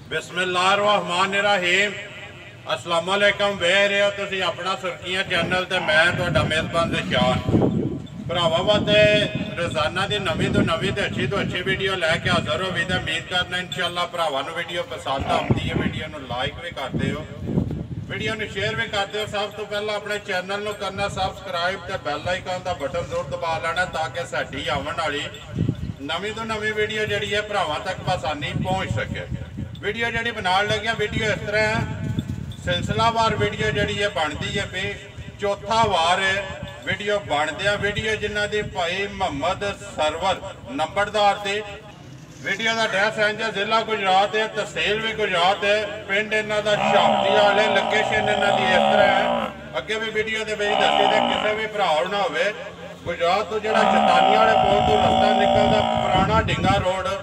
बिस्मिल्लाहिर्रहमानिर्रहीम अस्सलाम वालेकुम वे रहे हो तुसी अपना सुर्खियां चैनल ते मैं तुहाडा मेज़बान ज़शान भरावां वास्ते रोज़ाना की नवीं तो नवीं ते अच्छी वीडियो लैके हाज़र हो भी उम्मीद करना इंशाअल्लाह भरावां नूं वीडियो पसंद आती है। वीडियो नूं लाइक भी करते हो, वीडियो नूं शेयर भी करते हो। सब तो पहला अपने चैनल नूं करना सबसक्राइब ते बैल आइकन का बटन जरूर दबा लेना ताकि साडी आवन वाली नवीं तो नवीं वीडियो जिहड़ी है भरावां तक आसानी पहुँच सके। वीडियो जी बना लगे वीडियो इस तरह है सिलसिलावार वीडियो जी है बनती है पे चौथा वार वीडियो बनद वीडियो जिन्हों की भाई मोहम्मद सरवर नंबरदार से वीडियो का एड्रैस है जिला गुजरात है, तहसील भी गुजरात है, पिंड इन्हों का शापती वाले लोकेशन इन्हों की इस तरह है। अगे भी वीडियो के दसी थे किसी भी भरा ना हो गुजरात तो जो चतानी वाले पुल तो रस्ता निकलता पुराना डिंगा रोड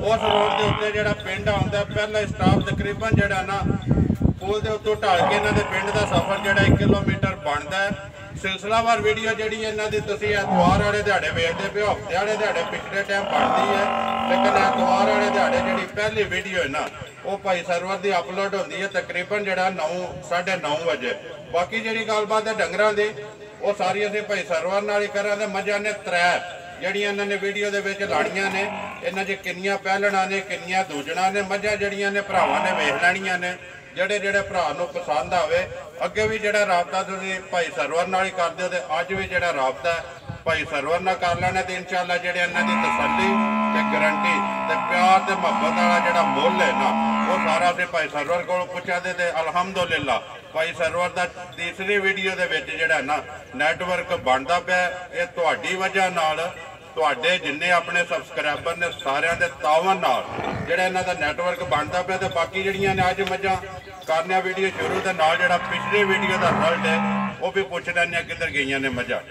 उस रोड के उत्ते जो पिंड आता पहला स्टाफ तकरीबन जोड़ा ना पुल के उत्तों ढल के इन्होंने पिंड का सफर जो 1 किलोमीटर बनता है। सिलसिलावार वीडियो जी इन्हों की तुम एतवार वाले दिहाड़े वेखते पे हफ्ते वाले दिहाड़े पिछले टाइम बनती है, लेकिन एतवार वाले दिहाड़े जी पहली वीडियो है ना वो भाई सरवर की अपलोड होती है तकरीबन जो 9 साढ़े 9 बजे। बाकी जी गलबात है डंगर की वो सारी असीं भाई सरवर नाल ही करा। मझां ने 3 जड़ियां इन्होंने वीडियो के लानियां ने, इन्हां च किन्नियां पहलणा ने किन्नियां दूजणा ने। मझां जड़ियां ने भरावां ने वेख लैणियां ने जेड़े जेड़े भरा नूं पसंद आवे। अगे भी जिहड़ा राबता तुसीं भाई सरवर नाल ही करदे हो ते अज भी जिहड़ा राबता भाई सरवर नाल कर लेना ते इंशाअल्लाह जिहड़े इन्हां दी तसल्ली ते गारंटी ते प्यार ते मुहब्बत वाला जिहड़ा मुੱਲ है ना वो सारा असीं भाई सरवर कोलों पुछा दे ते अलहमदुलिल्लाह भाई सरवर का तीसरी वीडियो के जोड़ा ना नैटवर्क बनता पाया ये तुहाडी वजह नाल तुहाडे जिन्ने अपने सबसक्राइबर ने सारिਆਂ ਦੇ ਤਾਵਨ ਨਾਲ ਜਿਹੜਾ ਇਹਨਾਂ ਦਾ ਨੈਟਵਰਕ ਬਣਦਾ ਪਿਆ ਤੇ ਬਾਕੀ ਜਿਹੜੀਆਂ ਨੇ ਅੱਜ ਮੱਝਾਂ ਕਰਨਿਆ ਵੀਡੀਓ ਸ਼ੁਰੂ ਦੇ ਨਾਲ ਜਿਹੜਾ ਪਿਛਲੇ ਵੀਡੀਓ ਦਾ ਰਿਜ਼ਲਟ ਹੈ ਉਹ ਵੀ ਪੁੱਛ ਲੈਣੇ ਕਿੱਧਰ ਗਈਆਂ ਨੇ ਮੱਝਾਂ।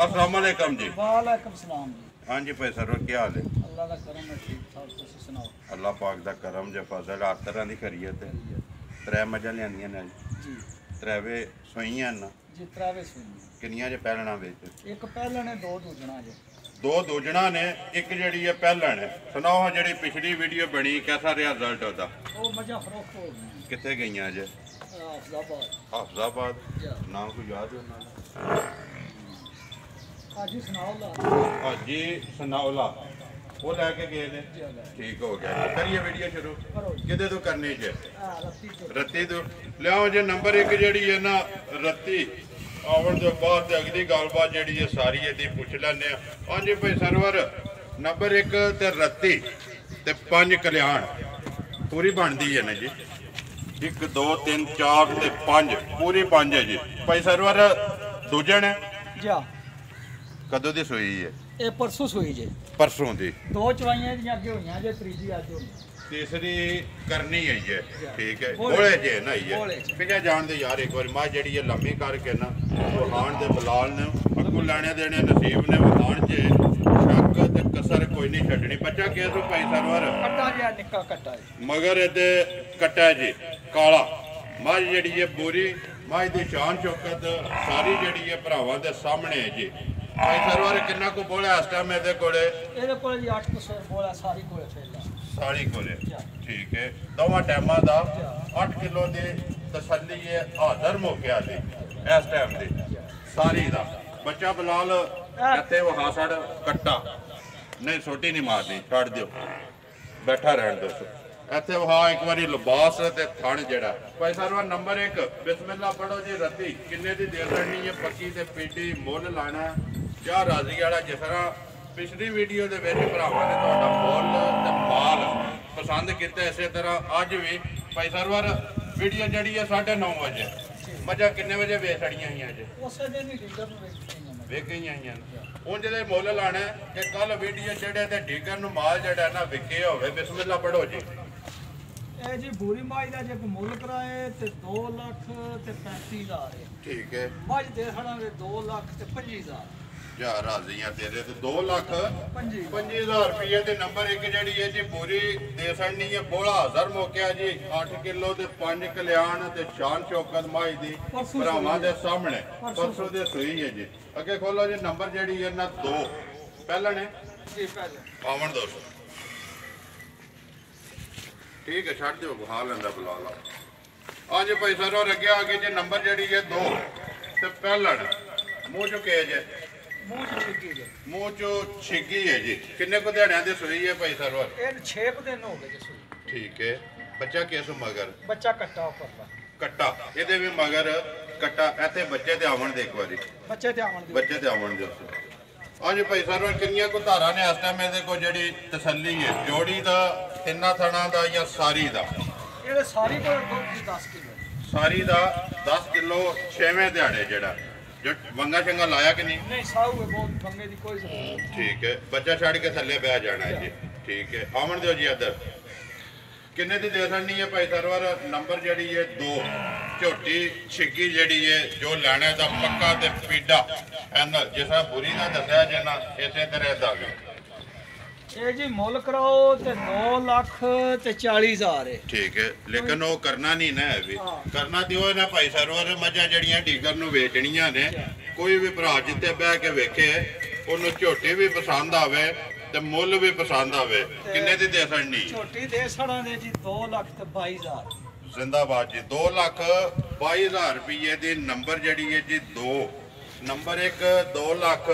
अस्सलाम वालेकुम जी। वालेकुम सलाम जी। हाँ जी भाई सरवर क्या हाल है? अल्लाह का करम है, ठीक ठाक, तुसीं सुनाओ? अल्लाह पाक दा करम जे फजल हर तरह की खरीयत है। 3 मझां लियांदियां ने जी, 3 सोईयां ना जी 3 सुनी। किन्नियां जे पहलना विच? एक पहलण है, 2 दूजना जे। 2 दूजना ने, एक जी है पहलण है। सुनाओ जी पिछली वीडियो बनी कैसा रहा रिजल्ट होता? वो मझां फरोख्त हो गई। कितने गई अज? हाफिजाबाद। हाफिजाबाद नाम कोई याद है उन्होंने? हाजी सनाउल्ला। हाजी सनाउल्ला वो लैके गए ने। ठीक हो गया, करिए वीडियो शुरू। किदे तो करनी है? रत्ती तो लियाओ जी। नंबर 1 जी है ना रत्ती आवन तो बाद अगली गलबात जी है सारी ये पुछ लैने। हाँ जी भाई सरवर नंबर 1 ते रत्ती ते 5 कल्याण पूरी बनती है ना जी? 1 2 3 4 ते 5 पूरी 5 है जी। भाई सरवर दूजन है जा कदों की सोई है? ये परसों सोई जे। परसों की 2 चवाइयां अगे हुई जे, तीसरी अज होनी, तीसरी करनी है ये। ठीक है बोले जे ना ये पिछले जान दे यार एक बार मां जी है लम्मी करके ना वहान दे बलाल ने अगू लैने देने नसीब ने वहान जे शक ते कसर कोई नहीं छड्डनी। बच्चा किस भाई सरवर? कट्टा जे निक्का कट्टा है मगर ये कट्टा जी काला मां जी है पूरी मां की शान शौकत सारी जी है भरावां दे सामने है जी। भाई सरवर किन्ना को बोला इस टाइम मेरे कोले? ਇਹਦੇ ਕੋਲ ਜੀ 800 ਬੋਲਾ ਸਾਰੀ ਕੋਲ ਫੇਲਾ सारी कोले। ठीक है दोवां टाइमां दा 8 किलो दी तसल्ली है हाजर मौके दी इस टाइम दी सारी दा। बच्चा बिलाल कहते वहां साड़ कट्टा नहीं सोटी नहीं मारनी छड़ दियो बैठा रहन दो इत्थे वहां एक बारी लिबास ते थण जेड़ा। भाई सरवर नंबर 1 बिस्मिल्लाह पढ़ो जी। रत्ती किन्ने दी दे देनी है? पक्की ते पीडी मुੱਲ लाना क्या राजी वाला जिस तरह पिछली वीडियो के भरावां ने तुहाडा मुੱਲ ते माल पसंद किया इस तरह अज भी भाई सरवर वीडियो जी है 9:30 बजे मझां किन्ने बजे वेच छड़ियां ही अज? ਉਸੇ ਦਿਨ ਹੀ ਡੀਲਰ ਨੂੰ वेच गई हैं उंज दे मुੱਲ लाना कि कल वीडियो जेड़े ते ਡੀਗਰ ਨੂੰ माल जेड़ा ना विके होवे। बिस्मिल्लाह पढ़ो जी। ਇਹ ਜੀ ਬੂਰੀ ਮਾਈ ਦਾ ਜੇ ਮੁੱਲ ਕਰਾਏ ਤੇ 2 ਲੱਖ ਤੇ 35,000 ਹੈ। ठीक है ਮੱਝ ਦੇ ਖੜਾਂਗੇ 2 ਲੱਖ ਤੇ 25,000 जा राजी हैं तेरे तो 2 लाख 25,000 रुपये ते नंबर 1 जी है जी पूरी दे सड़नी है बोला हज़र मौके जी 8 किलो ते 5 कल्याण ते शान शौकत माई दी भरावां दे सामने परसों दे सुई है जी। अगे खोलो जी नंबर जी है ना 2 पहला ने जी पहले पावन 200 ਠੀਕ ਹੈ ਛੱਡ ਦਿਓ ਬਹਾ ਲੈਂਦਾ ਬੁਲਾ ਲਾ ਅੱਜ ਭਾਈ ਸਰੋਂ ਲੱਗਿਆ ਅੱਗੇ ਜੇ ਨੰਬਰ ਜਿਹੜੀ ਹੈ 2 ਤੇ ਪਹਿਲੜ ਮੂੰਹ ਚੋਂ ਕੇਜ ਹੈ ਮੂੰਹ ਚ ਛਿੱਕੀ ਜੇ ਮੂੰਹ ਚੋਂ ਛਿੱਗੀ ਹੈ ਜੀ ਕਿੰਨੇ ਕੁ ਦਿਹਾੜਿਆਂ ਦੀ ਸੂਈ ਹੈ ਭਾਈ ਸਰੋਂ ਇਹ 6 ਦਿਨ ਹੋ ਗਏ ਜੀ ਸੂਈ ਠੀਕ ਹੈ ਬੱਚਾ ਕਿਸ ਮਗਰ ਬੱਚਾ ਕੱਟਾ ਉੱਪਰ ਦਾ ਕੱਟਾ ਇਹਦੇ ਵੀ ਮਗਰ ਕੱਟਾ ਇੱਥੇ ਬੱਚੇ ਤੇ ਆਵਣ ਦੇ ਇੱਕ ਵਾਰੀ ਬੱਚੇ ਤੇ ਆਉਣ ਦੀ ਬੱਚੇ ਤੇ ਆਵਣ ਦੇ ਅੱਜ ਭਾਈ ਸਰੋਂ ਕਿੰਨੀਆਂ ਕੁ ਧਾਰਾਂ ਨੇ ਇਸ ਟਾਈਮ ਇਹਦੇ ਕੋਲ ਜਿਹੜੀ ਤਸੱਲੀ ਹੈ ਜੋੜੀ ਦਾ ਤਿੰਨਾਂ ਥਣਾ ਦਾ ਜਾਂ ਸਾਰੀ ਦਾ ਇਹਦੇ ਸਾਰੀ ਕੋਲ ਦੁੱਧ ਦੀ 10 ਕਿਲੋ ਸਾਰੀ ਦਾ 10 ਕਿਲੋ 6ਵੇਂ ਦਿਹਾੜੇ ਜਿਹੜਾ ਜੋ ਵੰਗਾ ਚੰਗਾ ਲਾਇਆ ਕਿ ਨਹੀਂ ਨਹੀਂ ਸਾਊ ਹੈ ਬਹੁਤ ਪੰਗੇ ਦੀ ਕੋਈ ਜ਼ਰੂਰਤ ਨਹੀਂ ਠੀਕ ਹੈ ਬੱਚਾ ਛੱਡ ਕੇ ਥੱਲੇ ਬਹਿ ਜਾਣਾ ਹੈ ਜੀ ਠੀਕ ਹੈ ਆਵਣ ਦਿਓ ਜੀ ਇੱਧਰ ਕਿੰਨੇ ਦੀ ਦੇ ਸਕਣੀ ਹੈ ਭਾਈ ਸਰਵਰ ਨੰਬਰ ਜਿਹੜੀ ਹੈ 2 ਝੋਟੀ ਛਿੱਗੀ ਜਿਹੜੀ ਹੈ ਜੋ ਲੈਣਾ ਦਾ ਪੱਕਾ ਤੇ ਪੀਡਾ ਇਹਨਾਂ ਜਿਸ ਤਰ੍ਹਾਂ ਬੁਰੀ ਦਾ ਦੱਸਿਆ ਜਨਾ ਇਸੇ ਤਰ੍ਹਾਂ ਦਾ ਵੀ ਇਹ ਜੀ ਮੁੱਲ ਕਰਾਓ ਤੇ 2 ਲੱਖ ਤੇ 40 ਹਜ਼ਾਰ ਹੈ ਠੀਕ ਹੈ ਲੇਕਿਨ ਉਹ ਕਰਨਾ ਨਹੀਂ ਨਾ ਹੈ ਵੀ ਕਰਨਾ ਤੇ ਉਹ ਨਾ ਭਾਈ ਸਰਵਰ ਮੱਝਾਂ ਜਿਹੜੀਆਂ ਡੀਗਰ ਨੂੰ ਵੇਚਣੀਆਂ ਨੇ ਕੋਈ ਵੀ ਭਰਾ ਜਿੱਤੇ ਬਹਿ ਕੇ ਵੇਖੇ ਉਹਨੂੰ ਝੋਟੀ ਵੀ ਪਸੰਦ ਆਵੇ ਤੇ ਮੁੱਲ ਵੀ ਪਸੰਦ ਆਵੇ ਕਿੰਨੇ ਦੀ ਦੇ ਸਕਣੀ ਝੋਟੀ ਦੇ ਸੜਾਂ ਦੇ ਜੀ 2 ਲੱਖ ਤੇ 22 ਹਜ਼ਾਰ ਜ਼ਿੰਦਾਬਾਦ ਜੀ 2 ਲੱਖ 22 ਹਜ਼ਾਰ ਰੁਪਏ ਦੀ ਨੰਬਰ ਜਿਹੜੀ ਹੈ ਜੀ 2 ਨੰਬਰ 1 2 ਲੱਖ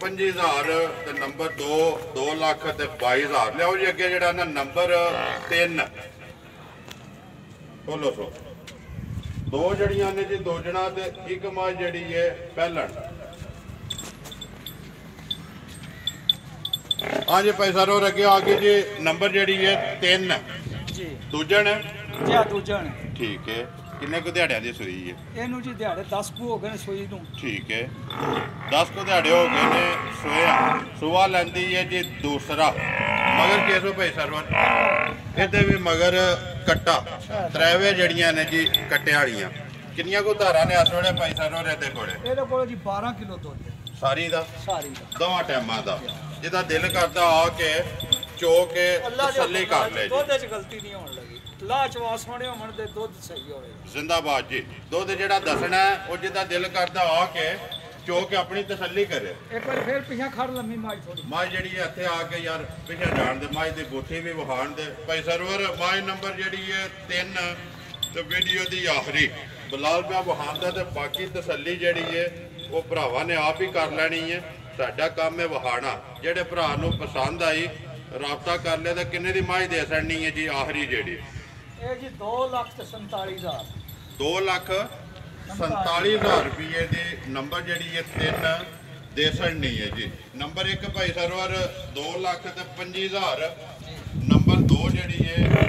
25,000 ਤੇ ਨੰਬਰ 2 2 ਲੱਖ ਤੇ 22,000 ਲਿਆਓ ਜੀ ਅੱਗੇ ਜਿਹੜਾ ਨਾ ਨੰਬਰ 3 ਬੋਲੋ ਸੋ ਦੋ ਜੜੀਆਂ ਨੇ ਜੀ ਦੋਜਣਾ ਤੇ ਇੱਕ ਮਾਂ ਜਿਹੜੀ ਹੈ ਪਹਿਲਣ ਹਾਂਜੀ ਭਾਈ ਸਰੋ ਰੱਖਿਓ ਆਗੇ ਜੀ ਨੰਬਰ ਜਿਹੜੀ ਹੈ 3 ਜੀ ਦੂਜਣ ਜੀ ਆ ਦੂਜਣ ਠੀਕ ਹੈ ਕਿੰਨੇ ਕੁ ਦਿਹਾੜਿਆਂ ਦੀ ਸੂਈ ਹੈ ਇਹਨੂੰ ਜੀ ਦਿਹਾੜੇ 10 ਕੁ ਹੋ ਗਏ ਨੇ ਸੂਈ ਨੂੰ ਠੀਕ ਹੈ 10 ਕੁ ਦਿਹਾੜੇ ਹੋ ਗਏ ਨੇ ਸੋਇਆ ਸੁਆ ਲੈਂਦੀ ਹੈ ਜੀ ਦੂਸਰਾ ਮਗਰ ਕੇਸੋ ਭਾਈ ਸਰਵਰ ਇਹਦੇ ਵੀ ਮਗਰ ਕੱਟਾ ਤ੍ਰੈਵੇ ਜੜੀਆਂ ਨੇ ਜੀ ਕੱਟਿਆਂ ਵਾਲੀਆਂ ਕਿੰਨੀਆਂ ਕੁ ਧਾਰਾਂ ਨੇ ਇਸ ਵੇਲੇ ਭਾਈ ਸਰਵਰ ਇਹਦੇ ਕੋਲੇ ਇਹਦੇ ਕੋਲ ਜੀ 12 ਕਿਲੋ ਦੁੱਧ ਸਾਰੀ ਦਾ ਸਾਰੀ ਦਾ ਦੋਵਾਂ ਟਾਈਮਾਂ ਦਾ ਜਿਹਦਾ ਦਿਲ ਕਰਦਾ ਆ ਕੇ ਚੋ ਕੇ ਤਸੱਲੀ ਕਰ ਲੈ ਜੀ ਦੁੱਧ 'ਚ ਗਲਤੀ ਨਹੀਂ ਹੋਣ ਲੱਗੀ ਲਾ ਚਵਾਸ ਹੋਣੇ ਹੋਣ ਦੇ ਦੁੱਧ ਸਹੀ ਹੋਵੇ ਜ਼ਿੰਦਾਬਾਦ ਜੀ ਦੁੱਧ ਜਿਹੜਾ ਦੱਸਣਾ ਉਹ ਜਿਹਦਾ ਦਿਲ ਕਰਦਾ ਆ ਕੇ ਚੋ ਕੇ ਆਪਣੀ ਤਸੱਲੀ ਕਰੇ ਇੱਕ ਵਾਰ ਫੇਰ ਪਿਛਾ ਖੜ ਲੰਮੀ ਮਾਈ ਥੋੜੀ ਮਾਈ ਜਿਹੜੀ ਹੈ ਇੱਥੇ ਆ ਕੇ ਯਾਰ ਪਿਛਾ ਜਾਣ ਦੇ ਮਾਈ ਦੀ ਬੋਠੀ ਵੀ ਵਹਾਣ ਦੇ ਭਾਈ ਸਰਵਰ ਮਾਈ ਨੰਬਰ ਜਿਹੜੀ ਹੈ 3 ਤੇ ਵੀਡੀਓ ਦੀ ਆਖਰੀ ਬਲਾਲ ਪਿਆ ਵਹਾਣ ਦਾ ਤੇ ਬਾਕੀ ਤਸੱਲੀ ਜਿਹੜੀ ਹੈ ਉਹ ਭਰਾਵਾਂ ਨੇ ਆਪ ਹੀ ਕਰ ਲੈਣੀ ਹੈ ਸਾਡਾ ਕੰਮ ਹੈ ਵਹਾਣਾ ਜਿਹੜੇ ਭਰਾ ਨੂੰ ਪਸੰਦ ਆਈ ਰਾਬਤਾ ਕਰ ਲਿਆ ਤਾਂ ਕਿੰਨੇ ਦੀ ਮਾਈ ਦੇ ਸਕਣੀ ਹੈ ਜੀ ਆਖਰੀ ਜਿਹੜੀ ਇਹ ਜੀ 2 ਲੱਖ ਤੇ 47 ਹਜ਼ਾਰ 2 ਲੱਖ 47,000 ਰੁਪਏ ਦੀ ਨੰਬਰ ਜਿਹੜੀ ਹੈ 3 ਦੇ ਸਕਣੀ ਹੈ ਜੀ ਨੰਬਰ 1 ਭਾਈ ਸਰਵਰ 2 ਲੱਖ ਤੇ 25,000 ਨੰਬਰ 2 ਜਿਹੜੀ ਹੈ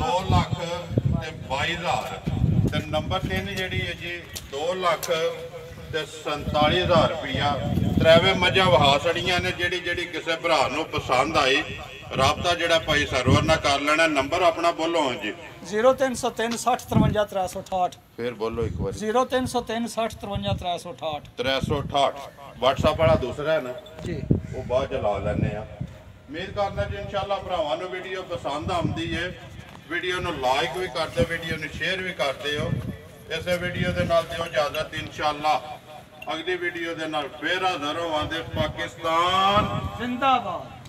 2 ਲੱਖ ਤੇ 22,000 ਤੇ ਨੰਬਰ 3 ਜਿਹੜੀ ਹੈ ਜੀ 2 ਲੱਖ ਤੇ 47,000 ਰੁਪਇਆ ਤ੍ਰੈਵੇ ਮੱਝਾਂ ਵਹਾ ਸੜੀਆਂ ਨੇ ਜਿਹੜੀ ਜਿਹੜੀ ਕਿਸੇ ਭਰਾ ਨੂੰ ਪਸੰਦ ਆਈ ਰਾਬਤਾ ਜਿਹੜਾ ਭਾਈ ਸਰਵਰ ਨਾਲ ਕਰ ਲੈਣਾ ਨੰਬਰ ਆਪਣਾ ਬੋਲੋ ਜੀ 0303 60 53 368 ਫਿਰ ਬੋਲੋ ਇੱਕ ਵਾਰੀ 0303 60 53 368 368 WhatsApp ਵਾਲਾ ਦੂਸਰਾ ਹੈ ਨਾ ਜੀ ਉਹ ਬਾਅਦ ਚ ਲਾ ਲੈਣੇ ਆ ਉਮੀਦ ਕਰਦਾ ਜੀ ਇਨਸ਼ਾਅੱਲਾ ਭਰਾਵਾਂ ਨੂੰ ਵੀਡੀਓ ਪਸੰਦ ਆਉਂਦੀ ਹੈ ਵੀਡੀਓ ਨੂੰ ਲਾਈਕ ਵੀ ਕਰਦੇ ਵੀਡੀਓ ਨੂੰ ਸ਼ੇਅਰ ਵੀ ਕਰਦੇ ਹੋ ਇਸੇ ਵੀਡੀਓ ਦੇ ਨਾਲ ਦਿਓ ਇਜਾਜ਼ਤ ਇਨਸ਼ਾਅੱਲਾ ਅਗਲੀ ਵੀਡੀਓ ਦੇ ਨਾਲ ਫੇਰ ਹਾਜ਼ਰ ਹੋਵਾਂਗੇ ਪਾਕਿਸਤਾਨ ਜ਼ਿੰਦਾਬਾਦ